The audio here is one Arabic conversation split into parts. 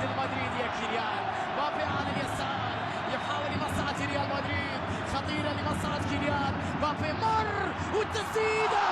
المدريد يا كيليان. مبابي على اليسار يحاول لمصلحة ريال مدريد، خطيرة لمصلحة كيليان. مبابي مر والتسديدة.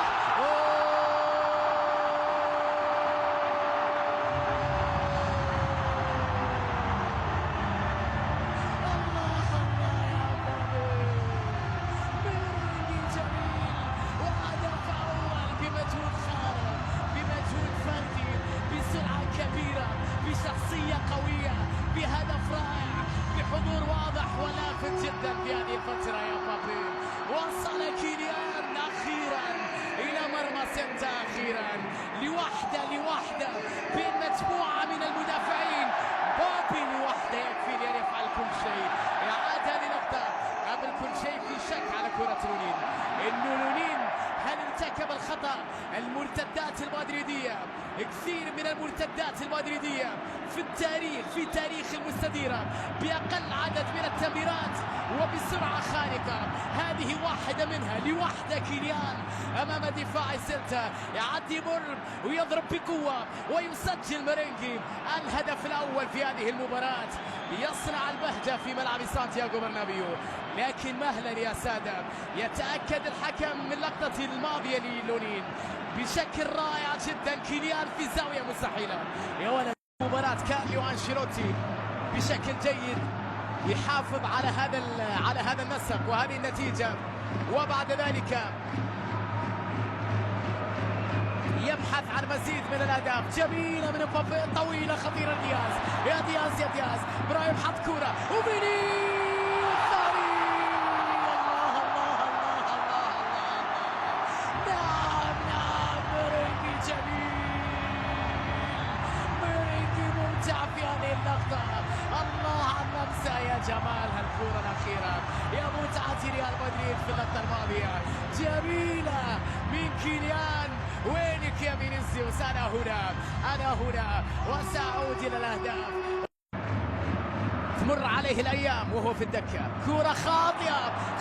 بشخصية قوية، بهدف رائع، بحضور واضح ولافت جدا في هذه الفترة يا مبابي. وصل كيليان أخيرا إلى مرمى سنتا، أخيرا لوحده بين مجموعة من المدافعين. مبابي لوحده يكفي لأن يفعل كل شيء. إعادة لنقطة قبل كل شيء، في شك على كرة لونين، إنه لونين هل ارتكب الخطأ؟ المرتدات المدريدية، كثير من المرتدات المدريدية في تاريخ المستديرة بأقل عدد من التمريرات وبسرعة خارقة. هذه واحدة منها، لوحده كيليان أمام دفاع سيلتا، يعدي مر ويضرب بقوة ويسجل ميرينغي الهدف الأول في هذه المباراة، يصنع البهجة في ملعب سانتياغو برنابيو. لكن مهلا يا سادة، يتأكد الحكم من لقطة الماضية للونين بشكل رائع جدا. كيليان في زاوية مستحيلة يا ولد. مباراة كارلو أنشيلوتي بشكل جيد يحافظ على هذا النسق وهذه النتيجة، وبعد ذلك يبحث عن مزيد من الأهداف. جميلة من مبابي، طويلة خطيرة. دياز برايم حط كورة وفيني الثاني. نعم ميرينغي جميل، ميرينغي ممتع في هذه اللقطة. الله على اللمسة يا جمال هالكورة الأخيرة يا متعة ريال مدريد في اللقطة الماضية. جميلة من كيليان. وينك يا فينيسيوس؟ أنا هنا وسأعود إلى الأهداف. تمر عليه الأيام وهو في الدكة. كرة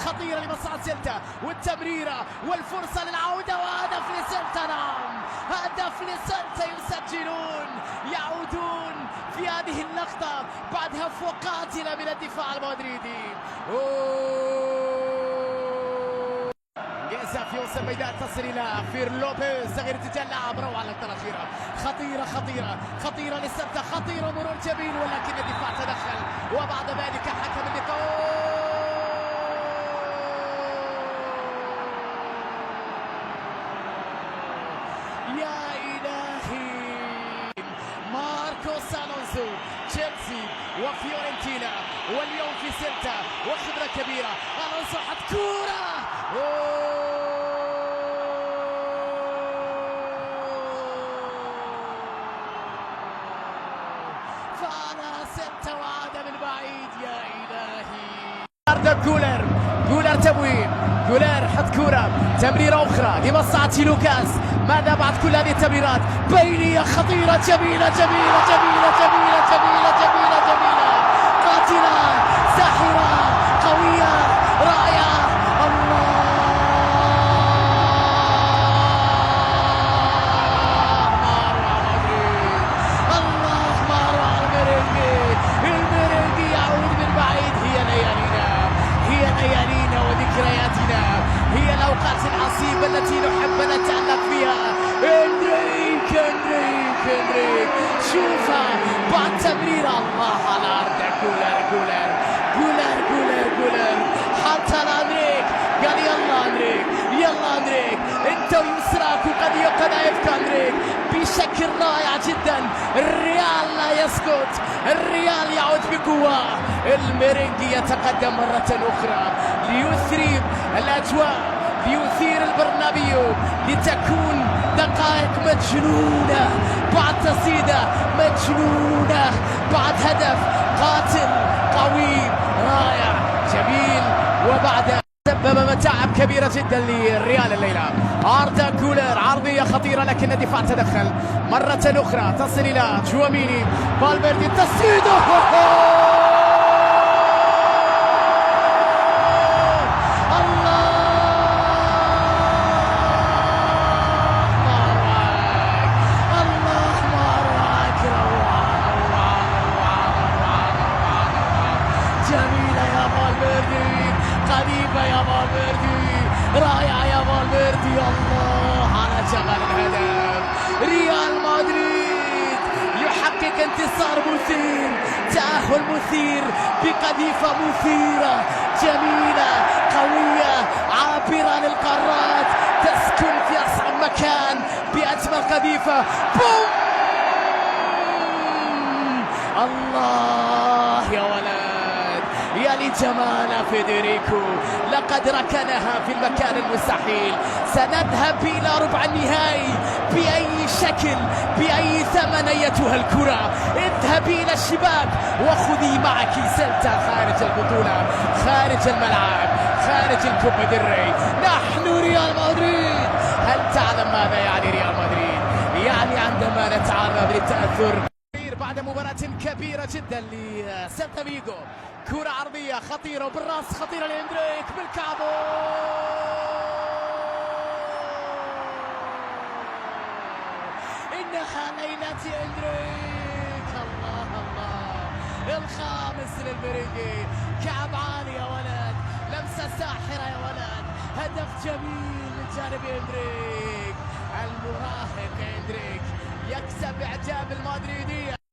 خطيرة لمصلحة سيلتا، والتمريرة والفرصة للعودة، وهدف لسيلتا. نعم هدف لسيلتا، يسجلون، يعودون في هذه اللقطة بعد هفوة قاتلة من الدفاع المدريدي. في وسط الميدان تصل الى فير لوبيز، صغير تتجلى روعه اللقطه الاخيره. خطيره لسيلتا، خطيره، مرور جميل، ولكن الدفاع تدخل وبعد ذلك حكم اللقاء. يا الهي، ماركوس الونسو، تشيلسي وفيورنتينا، واليوم في سيلتا وخبره كبيره. الونسو حط كوره، سيلتا وعاد من بعيد. يا إلهي، جولر تموين، جولر حط كورة، تمريرة أخرى لمصلحة لوكاس. ماذا بعد كل هذه التمريرات؟ بينية خطيرة، جميلة قاتلة، ساحرة، قوية، رائعة. وذكرياتنا هي الأوقات العصيبة التي نحب أن نتعلق فيها. إنريك شوفها بعد تمرير، الله على أرض جولر حتى لأندريك، قال يلا أندريك أنت ويسراك وقد يقنعك أندريك بشكل رائع جدا. الريال لا يسكت، الريال يعود بقوة. الميرينغي يتقدم مرة أخرى ليثير الأجواء، ليثير البرنابيو، لتكون دقائق مجنونة بعد تصيدة مجنونة، بعد هدف قاتل قوي رائع جميل، وبعد سبب متاعب كبيرة جدا للريال الليلة. أردا جولر، عرضية خطيرة لكن الدفاع تدخل مرة أخرى، تصل إلى تشواميني، فالفيردي، التسديد. جمال الهدف. ريال مدريد يحقق انتصار مثير، تأهل مثير بقذيفة مثيرة جميلة قوية عابرة للقارات، تسكن في أصعب مكان بأجمل قذيفة. بوم! الله يا ولد، يا لجمال فيدريكو، لقد ركنها في المكان المستحيل. سنذهب إلى ربع النهائي بأي شكل بأي ثمن أيتها الكرة. اذهبي إلى الشباك وخذي معك سلتا خارج البطولة، خارج الملعب، خارج الكوبا ديل ري. نحن ريال مدريد. هل تعلم ماذا يعني ريال مدريد؟ يعني عندما نتعرض للتأثر بعد مباراة كبيرة جدا لسيلتا فيغو، كرة عرضية خطيرة وبالراس خطيرة لإندريك بالكعبو. إنها ليلة إندريك. الله الله، الخامس للميرينجي، كعب عالي يا ولد، لمسة ساحرة يا ولد، هدف جميل من جانب إندريك. المراهق إندريك يكسب إعجاب المدريدية.